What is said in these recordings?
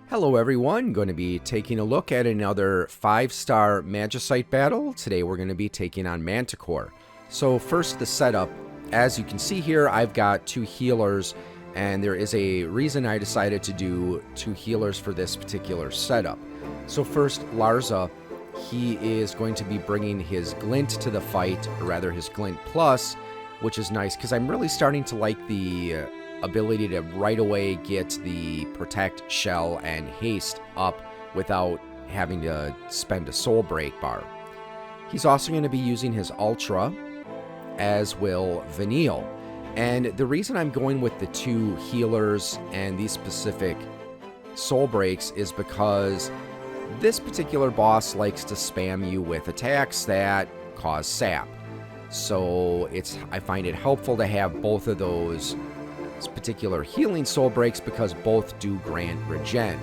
Hello everyone, going to be taking a look at another 5-star magicite battle. Today we're going to be taking on Manticore. So first the setup. As you can see here, I've got 2 healers, and there is a reason I decided to do 2 healers for this particular setup. So first, Larza, he is going to be bringing his glint to the fight, or rather his glint plus, which is nice because I'm really starting to like the ability to right away get the protect, shell, and haste up without having to spend a soul break bar. He's also going to be using his ultra, as will Vanille. And the reason I'm going with the 2 healers and these specific soul breaks is because this particular boss likes to spam you with attacks that cause sap. So I find it helpful to have both of those particular healing soul breaks because both do grant regen.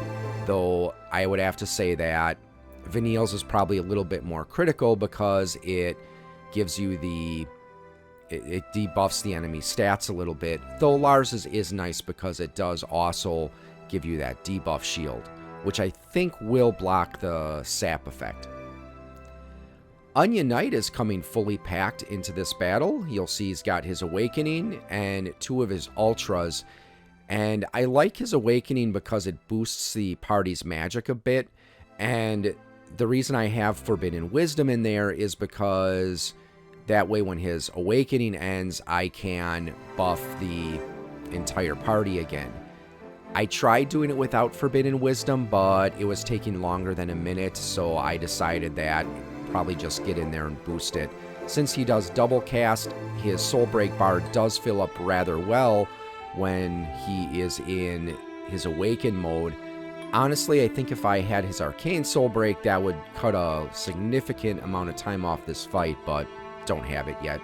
Though I would have to say that Vanille's is probably a little bit more critical because it gives you it debuffs the enemy stats a little bit. Though Lars's is nice because it does also give you that debuff shield, which I think will block the sap effect. Onion Knight is coming fully packed into this battle. You'll see he's got his Awakening and 2 of his Ultras. And I like his Awakening because it boosts the party's magic a bit. And the reason I have Forbidden Wisdom in there is because that way when his Awakening ends, I can buff the entire party again. I tried doing it without Forbidden Wisdom, but it was taking longer than a minute, so I decided that probably just get in there and boost it. Since he does double cast, his soul break bar does fill up rather well when he is in his awaken mode. Honestly, I think if I had his arcane soul break, that would cut a significant amount of time off this fight, but don't have it yet.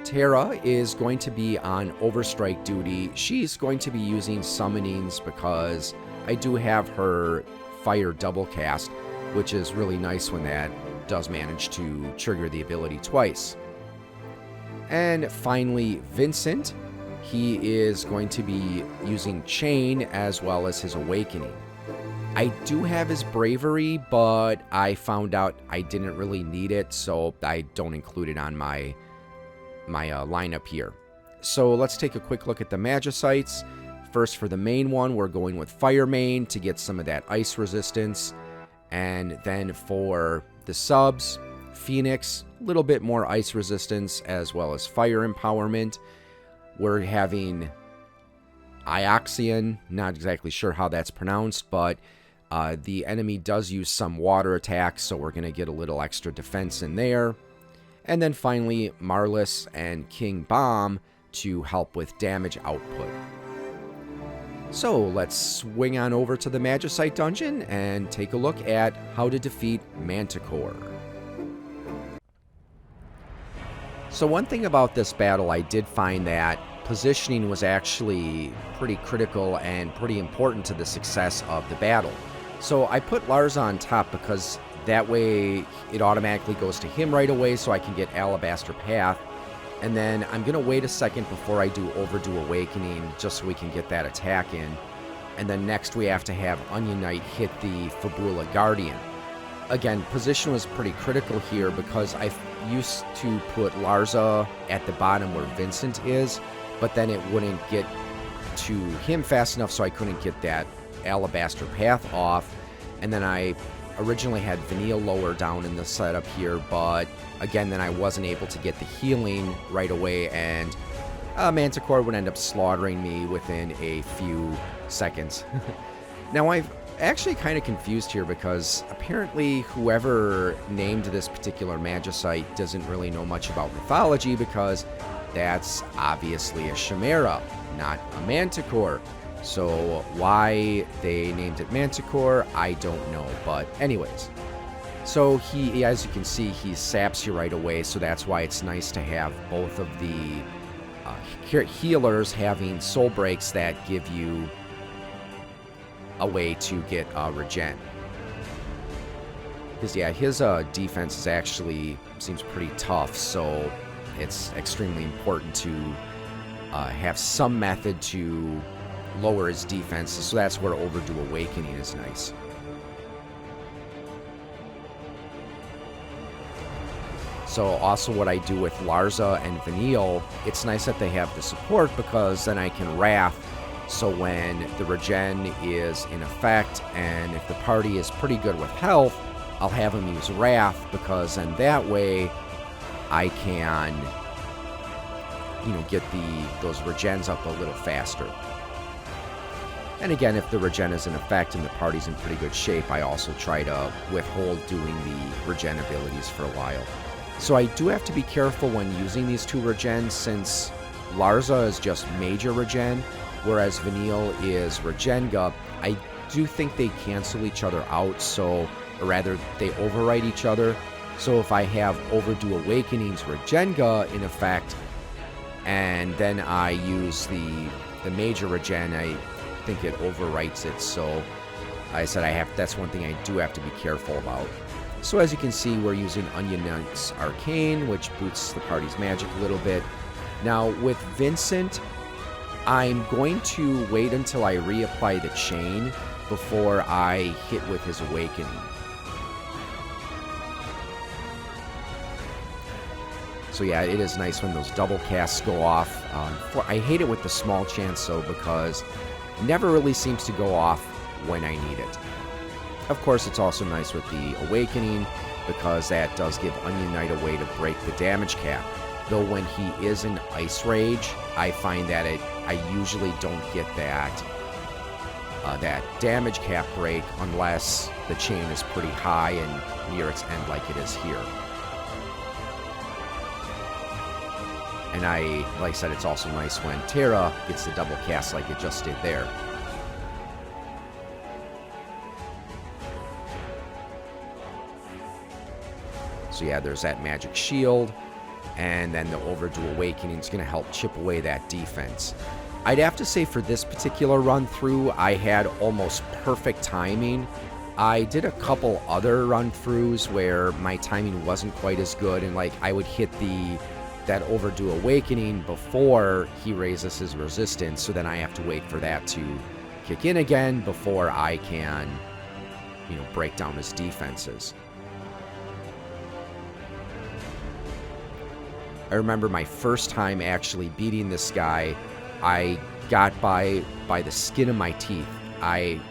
Terra is going to be on overstrike duty. She's going to be using summonings because I do have her fire double cast, which is really nice when that does manage to trigger the ability twice. And finally, Vincent. He is going to be using Chain as well as his Awakening. I do have his Bravery, but I found out I didn't really need it, so I don't include it on my lineup here. So let's take a quick look at the magicites. First, for the main one, we're going with Fire Main to get some of that ice resistance. And then for the subs, Phoenix, a little bit more ice resistance as well as fire empowerment. We're having Ioxian, not exactly sure how that's pronounced, but the enemy does use some water attacks, so we're going to get a little extra defense in there. And then finally, Marlis and King Bomb to help with damage output. So let's swing on over to the Magicite dungeon and take a look at how to defeat Manticore. So one thing about this battle, I did find that positioning was actually pretty critical and pretty important to the success of the battle. So I put Larza on top because that way it automatically goes to him right away so I can get Alabaster Path. And then I'm going to wait a second before I do Overdo Awakening just so we can get that attack in. And then next we have to have Onion Knight hit the Fabrula Guardian. Again, position was pretty critical here because I used to put Larza at the bottom where Vincent is, but then it wouldn't get to him fast enough so I couldn't get that Alabaster Path off. And then I originally had Vanille lower down in the setup here, but again, then I wasn't able to get the healing right away, and Manticore would end up slaughtering me within a few seconds. Now, I've actually kind of confused here because apparently whoever named this particular magicite doesn't really know much about mythology because that's obviously a Chimera, not a Manticore. So why they named it Manticore, I don't know. But anyways, so he, as you can see, he saps you right away. So that's why it's nice to have both of the healers having soul breaks that give you a way to get regen. Because yeah, his defense is actually seems pretty tough. So it's extremely important to have some method to lower his defense, so that's where Overdue Awakening is nice. So also what I do with Larza and Vanille, it's nice that they have the support, because then I can Wrath, so when the regen is in effect, and if the party is pretty good with health, I'll have him use Wrath, because then that way I can, you know, get those regens up a little faster. And again, if the regen is in effect and the party's in pretty good shape, I also try to withhold doing the regen abilities for a while. So I do have to be careful when using these two regens, since Larza is just major regen, whereas Vanille is Regenga. I do think they cancel each other out, so, or rather, they overwrite each other. So if I have Overdue Awakening's Regenga in effect, and then I use the major regen, I think it overwrites it. So I said that's one thing I do have to be careful about. So as you can see, we're using Onion Knight's Arcane, which boosts the party's magic a little bit. Now with Vincent, I'm going to wait until I reapply the chain before I hit with his Awakening. So yeah, it is nice when those double casts go off. I hate it with the small chance, though, because it never really seems to go off when I need it. Of course, it's also nice with the Awakening, because that does give Onion Knight a way to break the damage cap. Though when he is in Ice Rage, I find that I usually don't get that damage cap break unless the chain is pretty high and near its end like it is here. And like I said, it's also nice when Terra gets the double cast like it just did there. So yeah, there's that magic shield, and then the Overdue Awakening is going to help chip away that defense. I'd have to say for this particular run through, I had almost perfect timing. I did a couple other run throughs where my timing wasn't quite as good, and like I would hit that Overdue Awakening before he raises his resistance, so then I have to wait for that to kick in again before I can, you know, break down his defenses. I remember my first time actually beating this guy, I got by the skin of my teeth.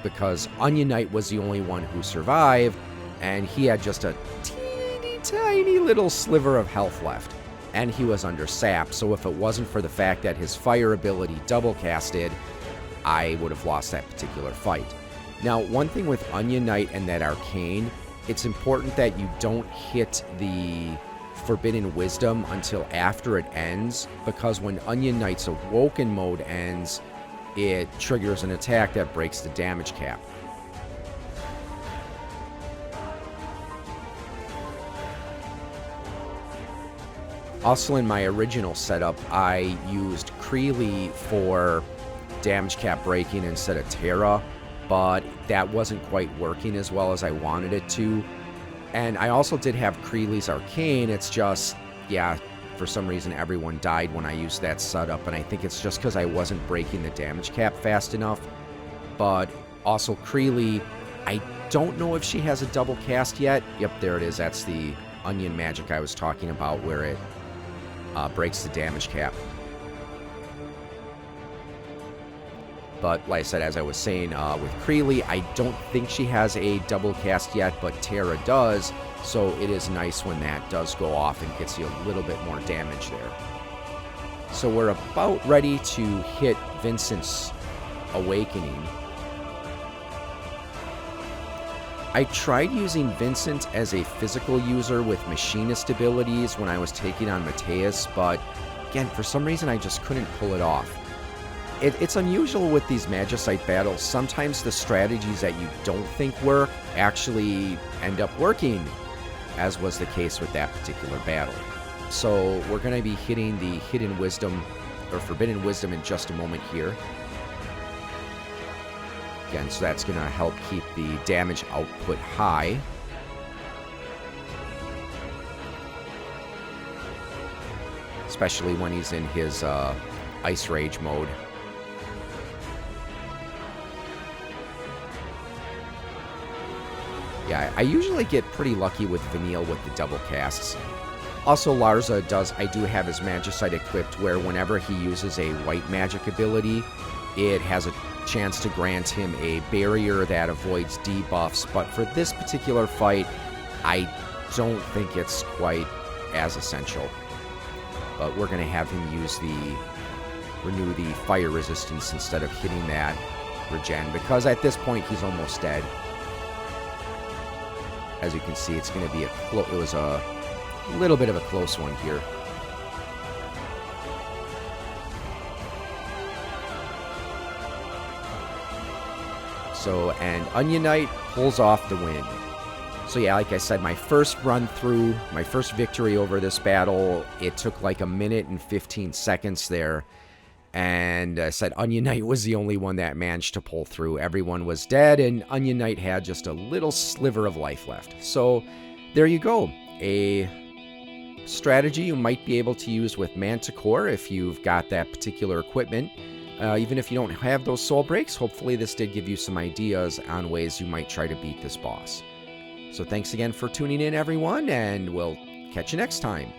Because Onion Knight was the only one who survived, and he had just a teeny tiny little sliver of health left. And he was under sap, so if it wasn't for the fact that his fire ability double casted, I would have lost that particular fight. Now, one thing with Onion Knight and that Arcane, it's important that you don't hit the Forbidden Wisdom until after it ends, because when Onion Knight's Awoken mode ends, it triggers an attack that breaks the damage cap. Also, in my original setup, I used Creeley for damage cap breaking instead of Terra, but that wasn't quite working as well as I wanted it to. And I also did have Creeley's Arcane. It's just, yeah, for some reason everyone died when I used that setup, and I think it's just because I wasn't breaking the damage cap fast enough. But also Creeley, I don't know if she has a double cast yet. Yep, there it is. That's the Onion magic I was talking about, where it breaks the damage cap. But like I said, as I was saying, with Creeley, I don't think she has a double cast yet, but Terra does, so it is nice when that does go off and gets you a little bit more damage there. So we're about ready to hit Vincent's Awakening. I tried using Vincent as a physical user with machinist abilities when I was taking on Mateus, but again, for some reason I just couldn't pull it off. It's unusual with these magicite battles. Sometimes the strategies that you don't think work actually end up working, as was the case with that particular battle. So we're going to be hitting the Hidden Wisdom, or Forbidden Wisdom, in just a moment here. Again, so that's going to help keep the damage output high. Especially when he's in his Ice Rage mode. Yeah, I usually get pretty lucky with Vanille with the double casts. Also, Larza I do have his Magicite equipped where whenever he uses a white magic ability, it has a chance to grant him a barrier that avoids debuffs. But for this particular fight, I don't think it's quite as essential. But we're going to have him use renew the fire resistance instead of hitting that regen, because at this point he's almost dead. As you can see, it's going to be it was a little bit of a close one here. So, and Onion Knight pulls off the win. So yeah, like I said, my first run through, my first victory over this battle, it took like 1 minute and 15 seconds there. And I said Onion Knight was the only one that managed to pull through. Everyone was dead, and Onion Knight had just a little sliver of life left. So there you go. A strategy you might be able to use with Manticore if you've got that particular equipment. Even if you don't have those soul breaks, hopefully this did give you some ideas on ways you might try to beat this boss. So thanks again for tuning in, everyone, and we'll catch you next time.